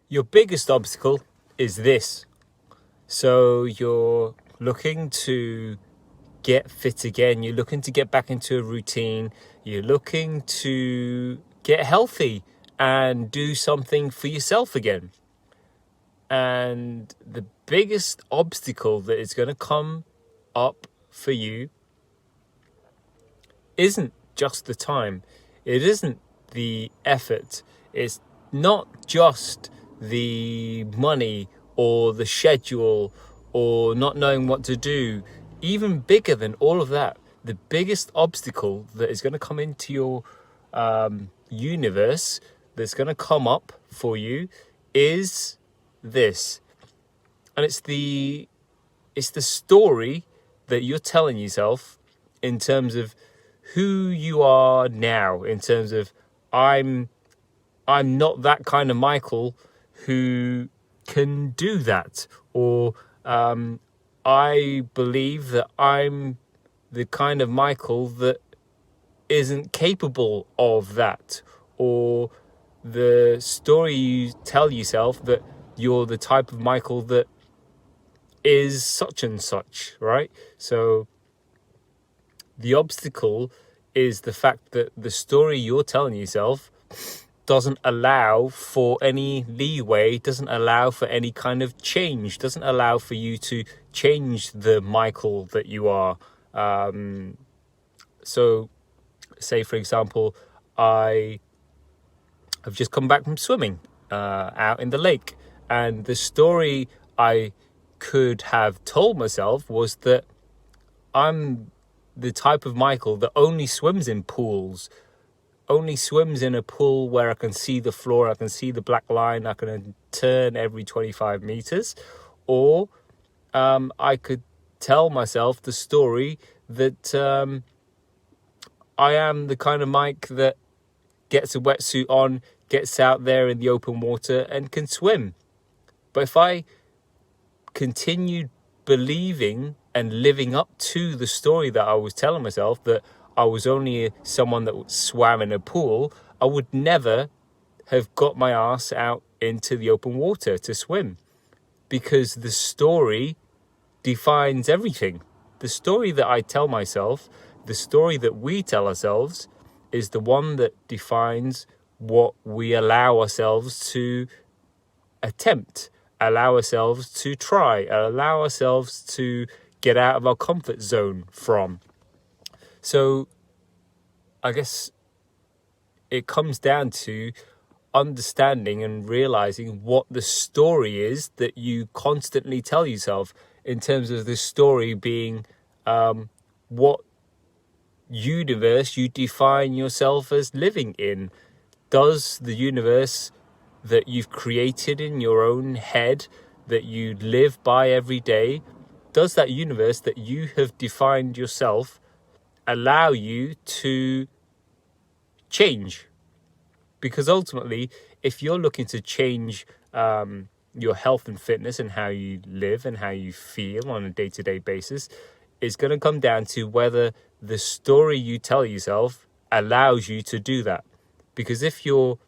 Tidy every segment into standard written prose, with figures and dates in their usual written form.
Your biggest obstacle is this. So you're looking to get fit again. You're looking to get back into a routine. You're looking to get healthy and do something for yourself again. And the biggest obstacle that is going to come up for you isn't just the time. It isn't the effort. It's not just the money or the schedule or not knowing what to do. Even bigger than all of that, the biggest obstacle that is going to come into your universe, that's going to come up for you, is this. And it's the story that you're telling yourself in terms of who you are now, in terms of I'm not that kind of Michael who can do that, or I believe that I'm the kind of Michael that isn't capable of that, or the story you tell yourself that you're the type of Michael that is such and such, right? So the obstacle is the fact that the story you're telling yourself doesn't allow for any leeway, doesn't allow for any kind of change, doesn't allow for you to change the Michael that you are. So say, for example, I have just come back from swimming out in the lake, and the story I could have told myself was that I'm the type of Michael that only swims in pools, only swims in a pool where I can see the floor, I can see the black line, I can turn every 25 meters. Or I could tell myself the story that I am the kind of Mike that gets a wetsuit on, gets out there in the open water and can swim. But if I continued believing and living up to the story that I was telling myself, that I was only someone that swam in a pool, I would never have got my ass out into the open water to swim, because the story defines everything. The story that I tell myself, the story that we tell ourselves, is the one that defines what we allow ourselves to attempt, allow ourselves to try, allow ourselves to get out of our comfort zone from. So I guess it comes down to understanding and realizing what the story is that you constantly tell yourself, in terms of the story being what universe you define yourself as living in. Does the universe that you've created in your own head, that you live by every day, does that universe that you have defined yourself allow you to change? Because ultimately, if you're looking to change your health and fitness and how you live and how you feel on a day-to-day basis, it's going to come down to whether the story you tell yourself allows you to do that. Because if your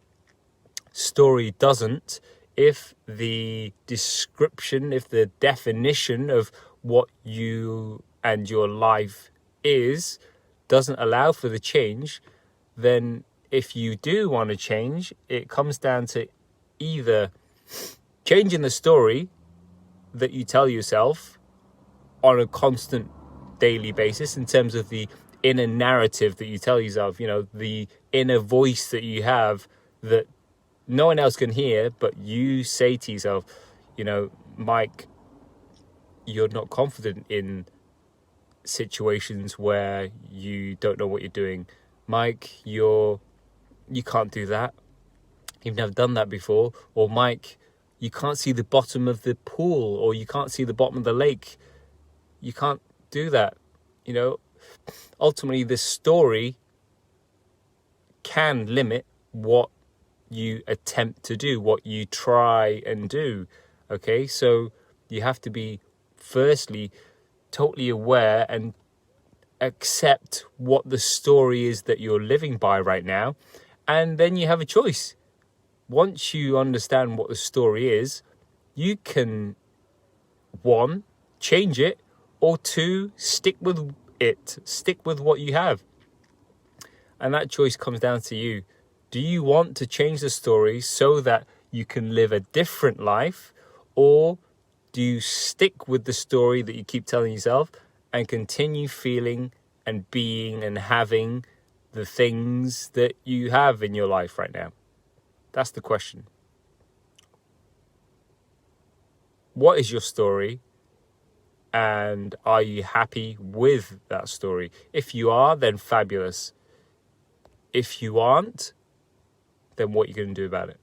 story doesn't, if the description, if the definition of what you and your life is doesn't allow for the change, then if you do want to change, it comes down to either changing the story that you tell yourself on a constant daily basis, in terms of the inner narrative that you tell yourself, you know, the inner voice that you have that no one else can hear, but you say to yourself, you know, Mike, you're not confident in situations where you don't know what you're doing. Mike, you can't do that. You've never done that before. Or Mike, you can't see the bottom of the pool, or you can't see the bottom of the lake. You can't do that. You know, ultimately the story can limit what you attempt to do, what you try and do. Okay, so you have to be, firstly, totally aware and accept what the story is that you're living by right now, and then you have a choice. once you understand what the story is, you can, 1, change it, or 2, stick with it. Stick with what you have. And that choice comes down to you. Do you want to change the story so that you can live a different life? Or do you stick with the story that you keep telling yourself and continue feeling and being and having the things that you have in your life right now? That's the question. What is your story? And are you happy with that story? If you are, then fabulous. If you aren't, then what are you going to do about it?